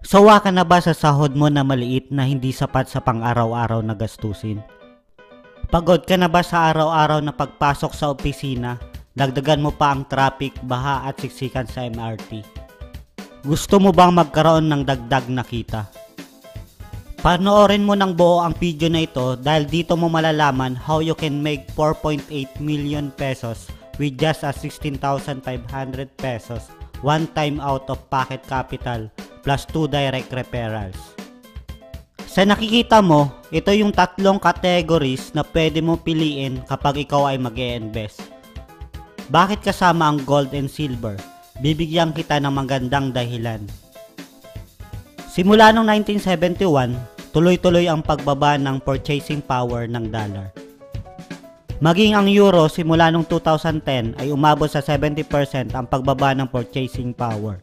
Sawa ka na ba sa sahod mo na maliit na hindi sapat sa pang-araw-araw na gastusin? Pagod ka na ba sa araw-araw na pagpasok sa opisina, dagdagan mo pa ang traffic, baha at siksikan sa MRT? Gusto mo bang magkaroon ng dagdag na kita? Panoorin mo ng buo ang video na ito dahil dito mo malalaman how you can make 4.8 million pesos with just a 16,500 pesos one time out of pocket capital plus 2 direct referrals. Sa nakikita mo, ito yung tatlong categories na pwede mo piliin kapag ikaw ay mag-e-invest. Bakit kasama ang gold and silver? Bibigyan kita ng magandang dahilan. Simula noong 1971, tuloy-tuloy ang pagbaba ng purchasing power ng dollar. Maging ang euro simula noong 2010 ay umabot sa 70% ang pagbaba ng purchasing power.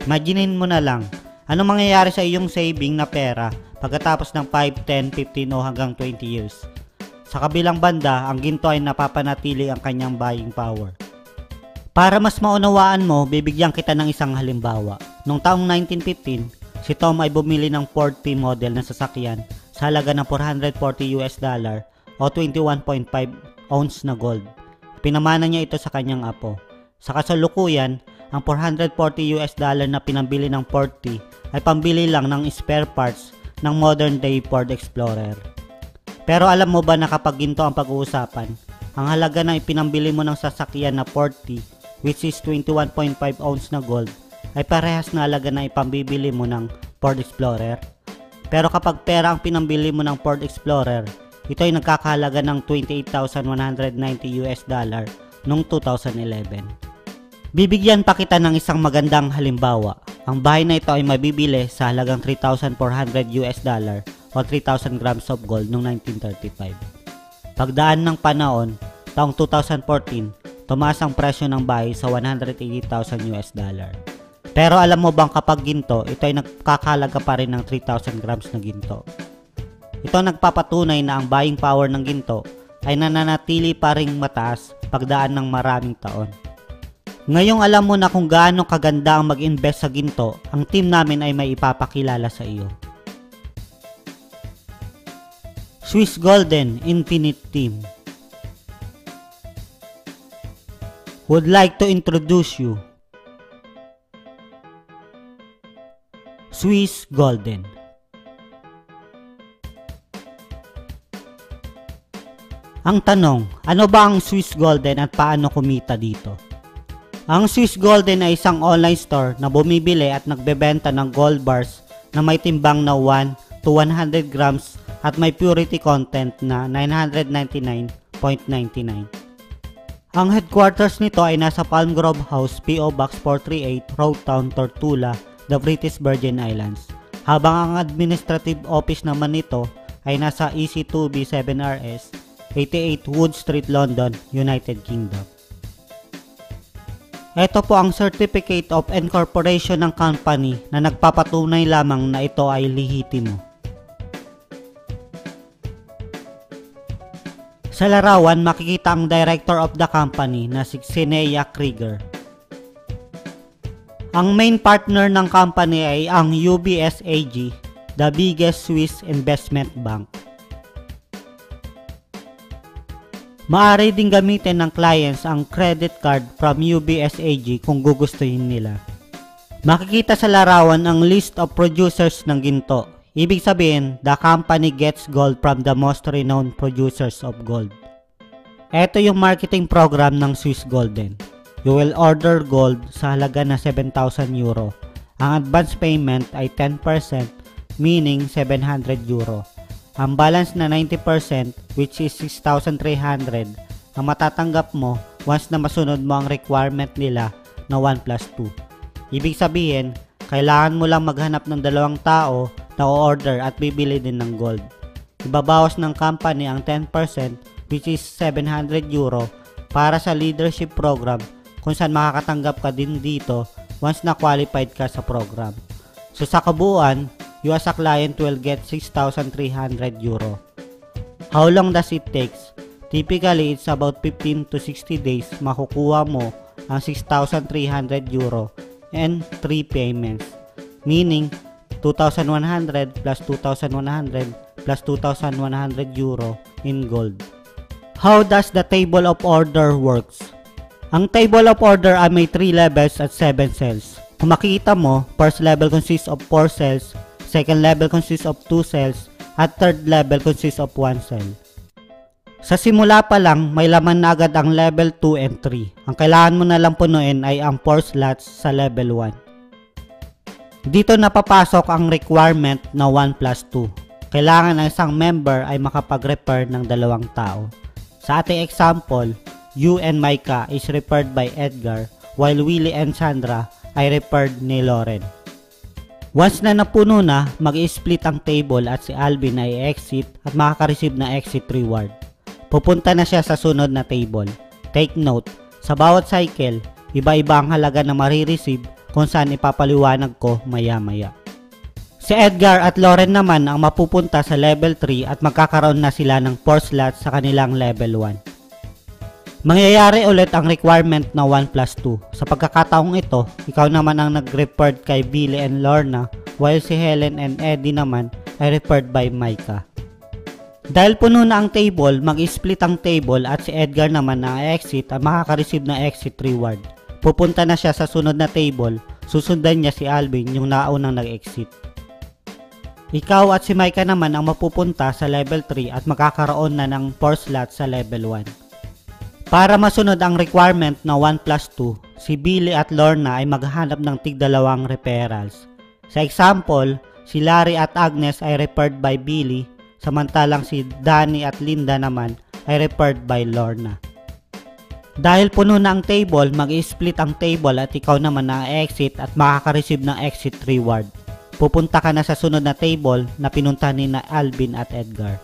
Imaginin mo na lang, anong mangyayari sa iyong saving na pera pagkatapos ng 5, 10, 15 o hanggang 20 years. Sa kabilang banda, ang ginto ay napapanatili ang kanyang buying power. Para mas maunawaan mo, bibigyan kita ng isang halimbawa. Noong taong 1915, si Tom ay bumili ng Ford T model na sasakyan sa halaga ng $440 o 21.5 ounce na gold. Pinamana niya ito sa kanyang apo. Sa kasalukuyan, ang $440 na pinambili ng Ford T ay pambili lang ng spare parts ng modern day Ford Explorer. Pero alam mo ba na kapag ginto ang pag-uusapan, ang halaga na ipinambili mo ng sasakyan na Ford T, which is 21.5 ounce na gold, ay parehas na halaga na ipambibili mo ng Ford Explorer. Pero kapag pera ang pinambili mo ng Ford Explorer, ito ay nagkakahalaga ng $28,190 noong 2011. Bibigyan pa kita ng isang magandang halimbawa. Ang bahay na ito ay mabibili sa halagang $3,400 o 3,000 grams of gold noong 1935. Pagdaan ng panahon, taong 2014, tumaas ang presyo ng bahay sa $180,000. Pero alam mo bang kapag ginto, ito ay nagkakahalaga pa rin ng 3,000 grams na ginto. Ito nagpapatunay na ang buying power ng ginto ay nananatili pa ring mataas pagdaan ng maraming taon. Ngayong alam mo na kung gaano kaganda ang mag-invest sa ginto, ang team namin ay may ipapakilala sa iyo. Swiss Golden Infinite Team would like to introduce you Swiss Golden. Ang tanong, ano ba ang Swiss Golden at paano kumita dito? Ang Swiss Golden ay isang online store na bumibili at nagbebenta ng gold bars na may timbang na 1 to 100 grams at may purity content na 999.99. Ang headquarters nito ay nasa Palm Grove House, P.O. Box 438, Roadtown, Tortola, the British Virgin Islands. Habang ang administrative office naman nito ay nasa EC2B 7RS, 88 Wood Street, London, United Kingdom. Ito po ang Certificate of Incorporation ng company na nagpapatunay lamang na ito ay lehitimo. Sa larawan, makikita ang director of the company na si Xenia Krieger. Ang main partner ng company ay ang UBS AG, the biggest Swiss investment bank. Maaari ding gamitin ng clients ang credit card from UBS AG kung gugustuhin nila. Makikita sa larawan ang list of producers ng ginto. Ibig sabihin, the company gets gold from the most renowned producers of gold. Ito yung marketing program ng Swiss Golden. You will order gold sa halaga na €7,000. Ang advance payment ay 10%, meaning €700. Ang balance na 90%, which is 6,300, ang matatanggap mo once na masunod mo ang requirement nila na 1+2. Ibig sabihin, kailangan mo lang maghanap ng 2 tao na o-order at bibili din ng gold. Ibabawas ng company ang 10%, which is €700, para sa leadership program kung saan makakatanggap ka din dito once na qualified ka sa program. So sa kabuuan, you as a client will get €6,300. How long does it takes? Typically, it's about 15 to 60 days makukuha mo ang €6,300 and 3 payments. Meaning, 2,100 plus 2,100 plus 2,100 euro in gold. How does the table of order works? Ang table of order ay may 3 levels at 7 cells. Kung makikita mo, first level consists of 4 cells, second level consists of 2 cells, at third level consists of 1 cell. Sa simula pa lang, may laman na agad ang level 2 and 3. Ang kailangan mo na lang punuin ay ang 4 slots sa level 1. Dito napapasok ang requirement na 1 plus 2. Kailangan ang isang member ay makapag-refer ng 2 tao. Sa ating example, you and Micah is referred by Edgar, while Willie and Sandra ay referred ni Lauren. Once na napuno na, mag-i-split ang table at si Alvin ay exit at makaka-receive na exit reward. Pupunta na siya sa sunod na table. Take note, sa bawat cycle, iba-iba ang halaga na marireceive kung saan ipapaliwanag ko maya-maya. Si Edgar at Lauren naman ang mapupunta sa level 3 at magkakaroon na sila ng 4 slots sa kanilang level 1. Mangyayari ulit ang requirement na 1 plus 2. Sa pagkakataong ito, ikaw naman ang nag-referred kay Billy and Lorna, while si Helen and Eddie naman ay referred by Micah. Dahil puno na ang table, mag-split ang table at si Edgar naman na exit at makaka-receive na exit reward. Pupunta na siya sa sunod na table, susundan niya si Alvin yung naunang nag-exit. Ikaw at si Micah naman ang mapupunta sa level 3 at magkakaroon na ng 4 slots sa level 1. Para masunod ang requirement na 1 plus 2, si Billy at Lorna ay maghahanap ng tig-2 referrals. Sa example, si Larry at Agnes ay referred by Billy, samantalang si Danny at Linda naman ay referred by Lorna. Dahil puno na ang table, mag-i-split ang table at ikaw naman na exit at makaka-receive ng exit reward. Pupunta ka na sa sunod na table na pinunta ni na Alvin at Edgar.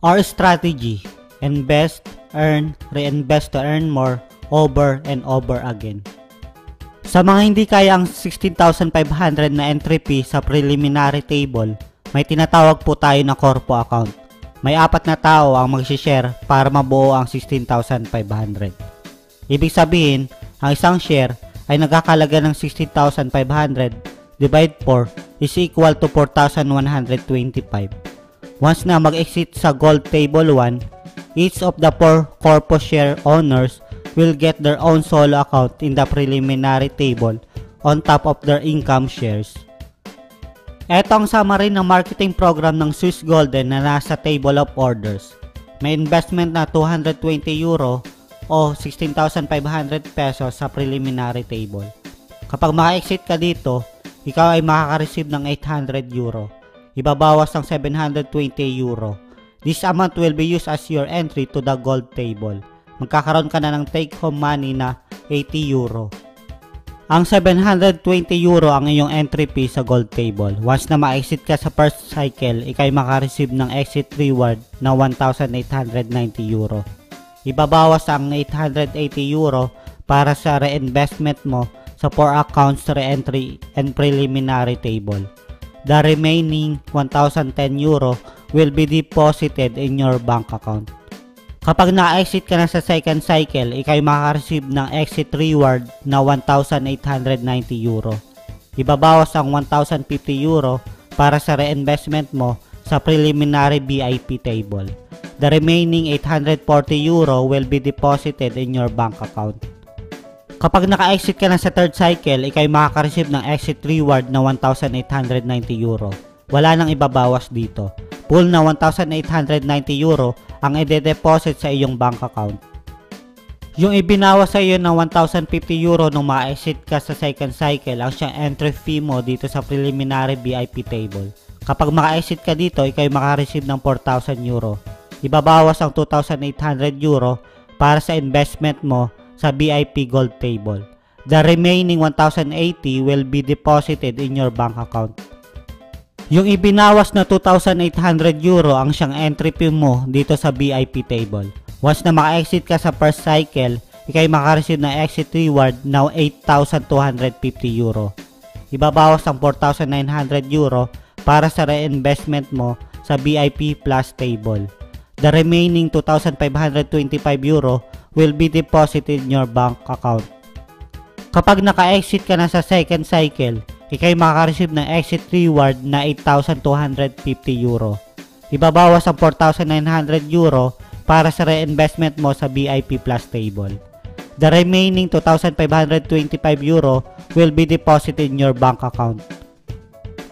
Our strategy: invest, earn, reinvest to earn more, over and over again. Sa mga hindi kaya ang 16,500 na entry fee sa preliminary table, may tinatawag po tayo na corpo account. May 4 na tao ang mag-share para mabuo ang 16,500. Ibig sabihin, ang isang share ay nagkakalaga ng 16,500 divide 4 is equal to 4,125. Once na mag-exit sa gold table 1, each of the 4 corpo share owners will get their own solo account in the preliminary table on top of their income shares. Ito ang summary ng marketing program ng Swiss Golden na nasa table of orders. May investment na 220 euro o 16,500 pesos sa preliminary table. Kapag maka-exit ka dito, ikaw ay makaka-receive ng 800 euro. Ibabawas ng 720 euro. This amount will be used as your entry to the gold table. Magkakaroon ka na ng take-home money na 80 euro. Ang 720 euro ang iyong entry fee sa gold table. Once na ma-exit ka sa first cycle, ikay makareceive ng exit reward na 1,890 euro. Ibabawas ang 880 euro para sa reinvestment mo sa 4 accounts re-entry and preliminary table. The remaining 1,010 euro will be deposited in your bank account. Kapag na-exit ka na sa second cycle, ikay makaka-receive ng exit reward na 1,890 euro. Ibabawas ang 1,050 euro para sa reinvestment mo sa preliminary VIP table. The remaining 840 euro will be deposited in your bank account. Kapag naka-exit ka na sa third cycle, ikay makaka-receive ng exit reward na 1,890 euro. Wala nang ibabawas dito. Full na 1,890 euro ang ide-deposit sa iyong bank account. Yung ibinawas sa iyo ng 1,050 euro nung ma-exit ka sa second cycle ang siyang entry fee mo dito sa preliminary VIP table. Kapag maka-exit ka dito, ikay maka-receive ng 4,000 euro. Ibabawas ang 2,800 euro para sa investment mo sa VIP gold table. The remaining 1,080 will be deposited in your bank account. Yung ibinawas na 2,800 euro ang siyang entry fee mo dito sa VIP table. Once na maka-exit ka sa first cycle, ikay maka-receive ng exit reward na 8,250 euro. Ibabawas ang 4,900 euro para sa reinvestment mo sa VIP plus table. The remaining 2,525 euro will be deposited in your bank account. Kapag naka-exit ka na sa second cycle, ikay makaka-receive ng exit reward na 8,250 euro. Ibabawas ang 4,900 euro para sa reinvestment mo sa BIP Plus table. The remaining 2,525 euro will be deposited in your bank account.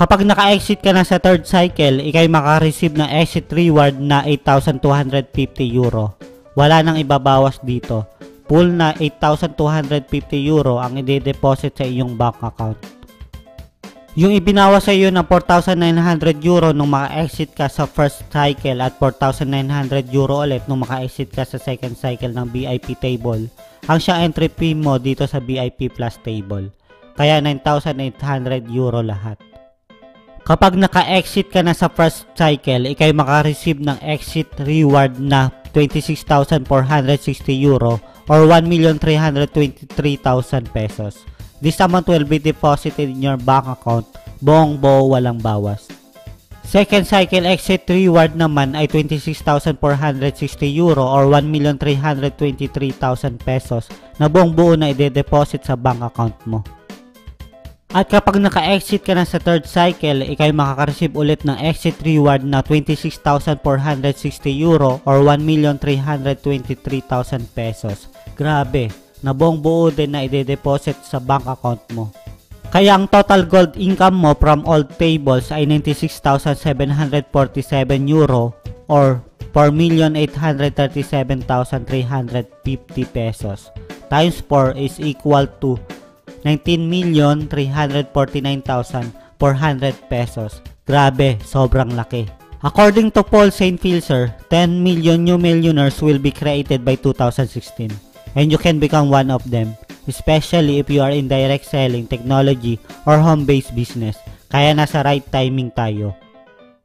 Kapag naka-exit ka na sa third cycle, ikay makaka-receive ng exit reward na 8,250 euro. Wala nang ibabawas dito. Full na 8,250 euro ang i-deposit sa iyong bank account. Yung ibinawas sa iyo ng 4,900 euro nung maka-exit ka sa first cycle at 4,900 euro ulit nung maka-exit ka sa second cycle ng BIP table, ang siyang entry fee mo dito sa BIP Plus table. Kaya 9,800 euro lahat. Kapag naka-exit ka na sa first cycle, ikay maka-receive ng exit reward na 26,460 euro or 1,323,000 pesos. This amount will be deposited in your bank account, buong buo walang bawas. Second cycle exit reward naman ay 26,460 euro or 1,323,000 pesos na buong buo na i-deposit sa bank account mo. At kapag naka-exit ka na sa third cycle, ikay makaka-receive ulit ng exit reward na 26,460 euro or 1,323,000 pesos. Grabe, na buong buo din na i-deposit sa bank account mo. Kaya ang total gold income mo from all tables ay 96,747 euro or 4,837,350 pesos. Times 4 is equal to 19,349,400 pesos. Grabe, sobrang laki. According to Paul St. Filser, 10 million new millionaires will be created by 2016. And you can become one of them, especially if you are in direct selling, technology, or home-based business. Kaya nasa right timing tayo.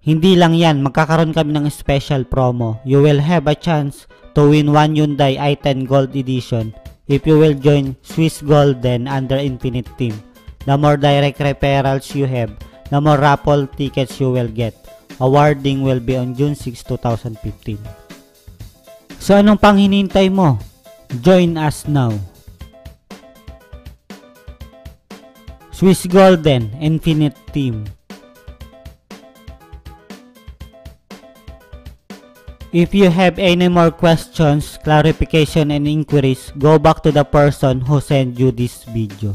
Hindi lang yan, magkakaroon kami ng special promo. You will have a chance to win one Hyundai i10 Gold Edition if you will join Swiss Golden under Infinite Team. The more direct referrals you have, the more raffle tickets you will get. Awarding will be on June 6, 2015. So anong pang hinihintay mo? Join us now. Swiss Golden Infinite Team. If you have any more questions, clarification, and inquiries, go back to the person who sent you this video.